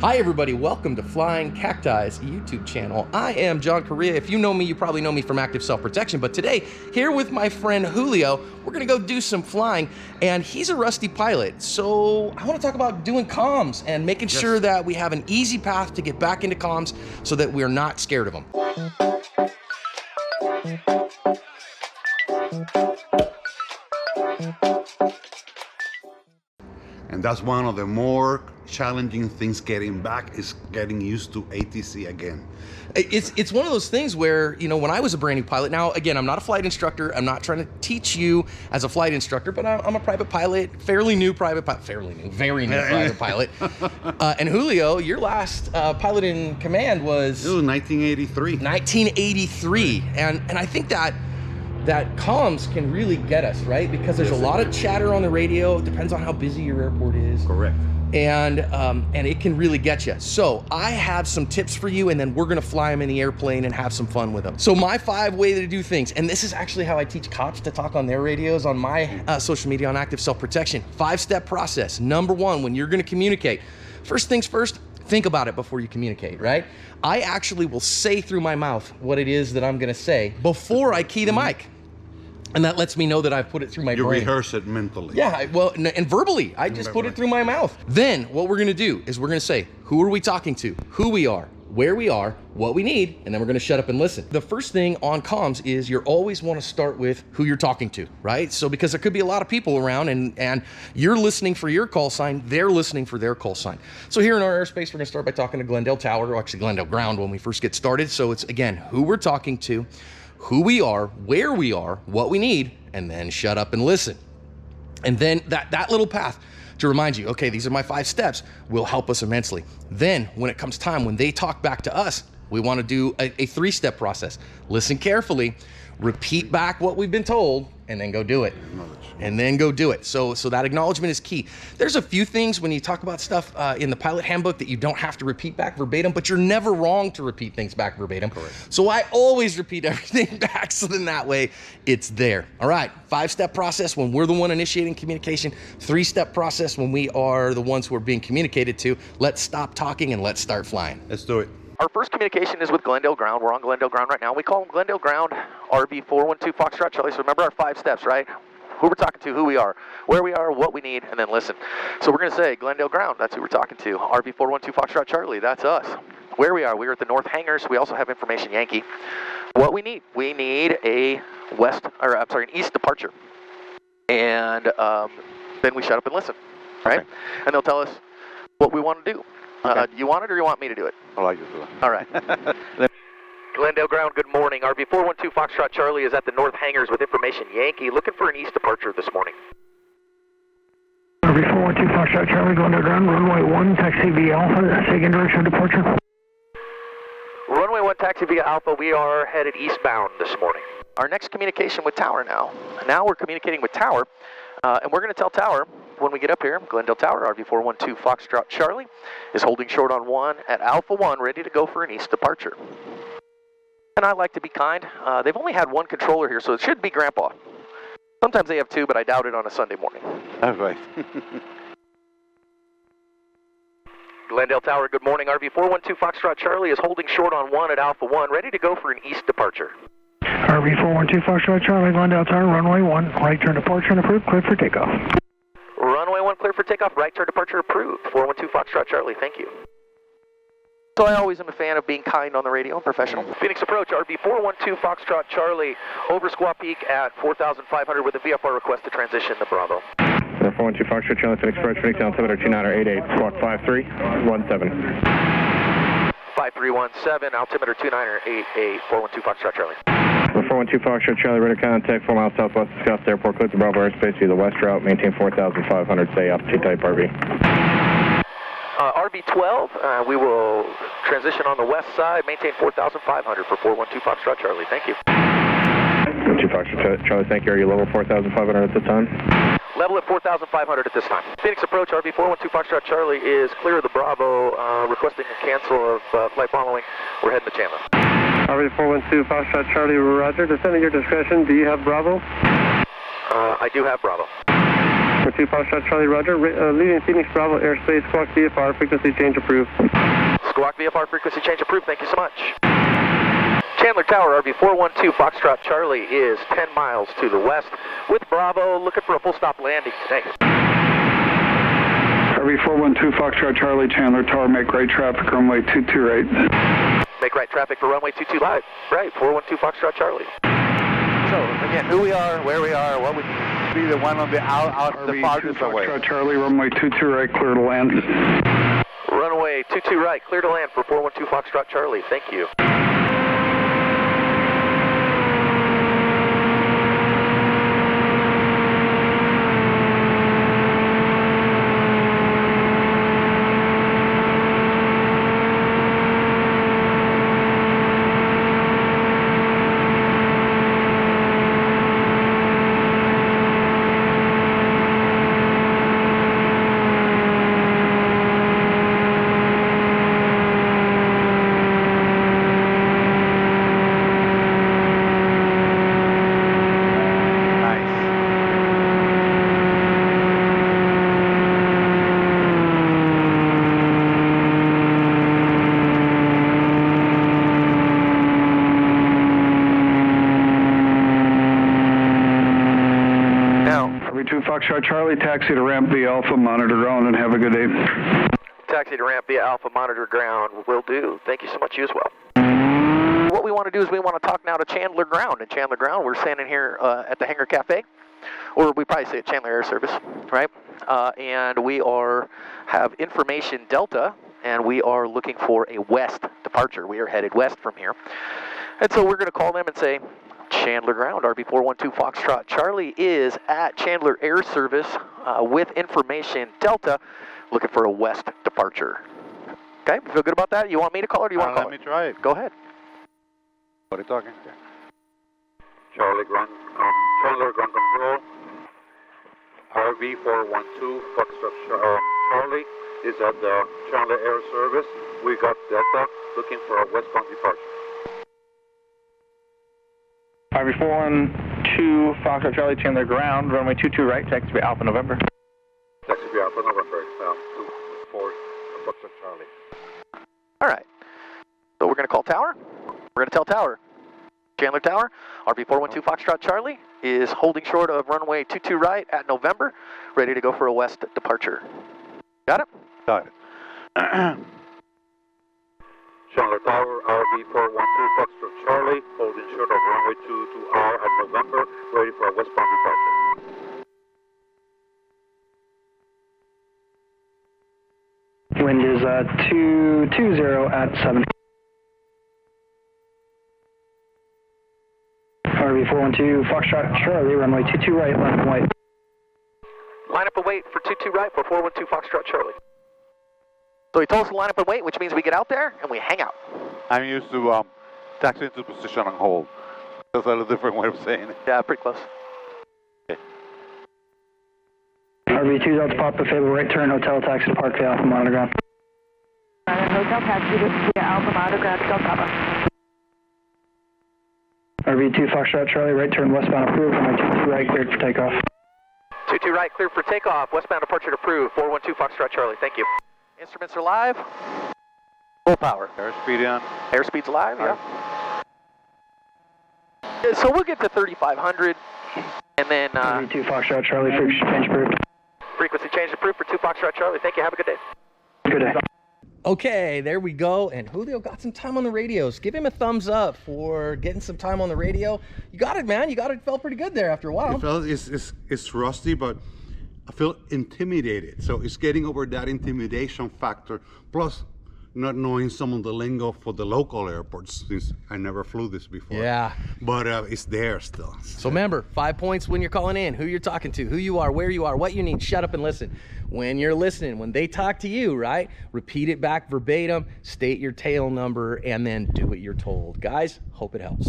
Hi everybody, welcome to Flying-Cacti's YouTube channel. I am John Correa. If you know me, you probably know me from active self-protection, but today, here with my friend Julio, we're gonna go do some flying, and he's a rusty pilot. So I wanna talk about doing comms and making sure that we have an easy path to get back into comms so that we're not scared of them. And that's one of the more challenging things getting back, is getting used to ATC again. It's one of those things where, you know, when I was a brand new pilot, now again, I'm not a flight instructor. I'm not trying to teach you as a flight instructor, but I'm a private pilot, very new private pilot. And Julio, your last pilot in command was? It was 1983. 1983. And I think that comms can really get us, right? Because there's a lot of chatter on the radio. It depends on how busy your airport is. Correct. And it can really get you. So I have some tips for you, and then we're gonna fly them in the airplane and have some fun with them. So my 5 ways to do things, and this is actually how I teach cops to talk on their radios on my social media on active self-protection. 5-step process. Number 1, when you're gonna communicate, first things first, think about it before you communicate, right? I actually will say through my mouth what it is that I'm gonna say before I key the mic. And that lets me know that I've put it through my brain. You rehearse it mentally. Yeah, well, and verbally, I just put it through my mouth. Then what we're gonna do is we're gonna say, who are we talking to, who we are, where we are, what we need, and then we're gonna shut up and listen. The first thing on comms is you always wanna start with who you're talking to, right? So because there could be a lot of people around and you're listening for your call sign, they're listening for their call sign. So here in our airspace, we're gonna start by talking to Glendale Tower, or actually Glendale Ground when we first get started. So it's, again, who we're talking to, who we are, where we are, what we need, and then shut up and listen. And then that little path to remind you, okay, these are my 5 steps, will help us immensely. Then when it comes time, when they talk back to us, we want to do a 3-step process. Listen carefully, repeat back what we've been told, and then go do it. And then go do it. So that acknowledgement is key. There's a few things when you talk about stuff in the pilot handbook that you don't have to repeat back verbatim, but you're never wrong to repeat things back verbatim. Correct. So I always repeat everything back, so then that way it's there. All right, 5-step process when we're the one initiating communication, 3-step process when we are the ones who are being communicated to. Let's stop talking and let's start flying. Let's do it. Our first communication is with Glendale Ground. We're on Glendale Ground right now. We call them Glendale Ground, RV 412 Foxtrot Charlie. So remember our 5 steps, right? Who we're talking to, who we are, where we are, what we need, and then listen. So we're going to say Glendale Ground, that's who we're talking to. RV 412 Foxtrot Charlie, that's us. Where we are at the North Hangars. We also have information Yankee. What we need an east departure. And then we shut up and listen, right? Okay. And they'll tell us what we want to do. Okay. You want it or you want me to do it? I like it. All right. Glendale Ground, good morning. RV 412 Foxtrot Charlie is at the North Hangars with information Yankee, looking for an east departure this morning. RV 412 Foxtrot Charlie, Glendale Ground, runway 1, taxi via Alpha, second direction of departure. Runway 1, taxi via Alpha, we are headed eastbound this morning. Our next communication with Tower now. Now we're communicating with Tower, and we're going to tell Tower when we get up here, Glendale Tower, RV 412 Foxtrot Charlie is holding short on 1 at Alpha 1, ready to go for an east departure. And I like to be kind. They've only had 1 controller here, so it should be Grandpa. Sometimes they have 2, but I doubt it on a Sunday morning. Okay. Glendale Tower, good morning. RV 412 Foxtrot Charlie is holding short on 1 at Alpha 1, ready to go for an east departure. RV 412 Foxtrot Charlie, Glendale Tower, runway 1, right turn departure and approved, clear for takeoff. Runway 1 clear for takeoff, right turn departure approved. 412 Foxtrot Charlie, thank you. So I always am a fan of being kind on the radio and professional. Phoenix approach, RV 412 Foxtrot Charlie, over Squaw Peak at 4,500 with a VFR request to transition to Bravo. 412 Foxtrot Charlie, Phoenix approach, Phoenix altimeter 2988, squawk 5317. 5317, altimeter 2988, 412 Foxtrot Charlie. 412 Foxtrot Charlie, radar contact 4 miles southwest of Scottsdale Airport, clear to Bravo airspace via the west route, maintain 4,500, stay altitude type RV. RV-12, we will transition on the west side, maintain 4,500 for 412 Foxtrot Charlie, thank you. 412 Foxtrot Charlie, thank you. Are you level 4,500 at this time? Level at 4,500 at this time. Phoenix approach, RV 412 Foxtrot Charlie is clear of the Bravo, requesting a cancel of flight following. We're heading to Chandler. RV 412 Foxtrot Charlie, roger. Descending your discretion, do you have Bravo? I do have Bravo. 2 Foxtrot Charlie, Roger. Leaving Phoenix Bravo airspace, squawk VFR, frequency change approved. Squawk VFR, frequency change approved. Thank you so much. Chandler Tower, RV412 Foxtrot Charlie is 10 miles to the west with Bravo looking for a full stop landing today. RV412 Foxtrot Charlie, Chandler Tower, make right traffic, runway 22 right. Make right traffic for runway 22 live. Right, 412 Foxtrot Charlie. So, again, who we are, where we are, what we Be the one on the the farthest away. Foxtrot Charlie, runway 22 right, clear to land. Runway 22 right, clear to land for 412 Foxtrot Charlie. Thank you. Foxtrot Charlie, taxi to ramp via Alpha, monitor ground, and have a good day. Taxi to ramp via Alpha, monitor ground. Will do. Thank you so much. You as well. What we want to do is we want to talk now to Chandler Ground. And Chandler Ground, we're standing here at the Hangar Cafe, or we probably say at Chandler Air Service, right? And we have information Delta, and we are looking for a west departure. We are headed west from here. And so we're going to call them and say, Chandler Ground, RV412 Foxtrot Charlie is at Chandler Air Service with information Delta, looking for a west departure. Okay, you feel good about that? You want me to call or do you want to call Let me try it. Go ahead. What are you talking? Chandler Ground Control, RV412 Foxtrot Charlie is at the Chandler Air Service. We got Delta looking for a westbound departure. RV412 Foxtrot Charlie, Chandler Ground, runway 22 right, taxi to Alpha November. Taxi to Alpha November, 24 Foxtrot Charlie. All right. So we're going to call Tower. We're going to tell Tower. Chandler Tower, RV412 Foxtrot Charlie is holding short of runway 22 right at November, ready to go for a west departure. Got it? Got it. Chandler Tower, RV412 Foxtrot Charlie, holding short of runway 22R at November, ready for a westbound departure. Wind is 220 at 7. RV412 Foxtrot Charlie, runway 22 right, line up and wait. Line up and wait for 22 right for 412 Foxtrot Charlie. So he told us to line up and wait, which means we get out there and we hang out. I'm used to taxi into position and hold. That's a little different way of saying it. Yeah, pretty close. Okay. RV2 Delta Papa, Fable right turn, hotel taxi to Park Alpha, monitor ground. Hotel taxi to Alpha, monitor ground, Delta Papa. RV2 Foxtrot Charlie, right turn westbound approved, runway 22 right, cleared for takeoff. 22 right, cleared for takeoff. Westbound departure approved. 412 Foxtrot Charlie. Thank you. Instruments are live. Full power. Airspeed on. Airspeed's live, yeah. So we'll get to 3,500, and then... RV2 Foxtrot Charlie, frequency change approved. Frequency change approved for 2 Foxtrot Charlie. Thank you. Have a good day. Good day. Okay, there we go. And Julio got some time on the radios. Give him a thumbs up for getting some time on the radio. You got it, man. You got it. Felt pretty good there after a while. It felt it's rusty, but I feel intimidated. So it's getting over that intimidation factor. Plus, not knowing some of the lingo for the local airports, since I never flew this before. Yeah. But it's there still. So remember, 5 points when you're calling in, who you're talking to, who you are, where you are, what you need. Shut up and listen. When you're listening, when they talk to you, right? Repeat it back verbatim, state your tail number, and then do what you're told. Guys, hope it helps.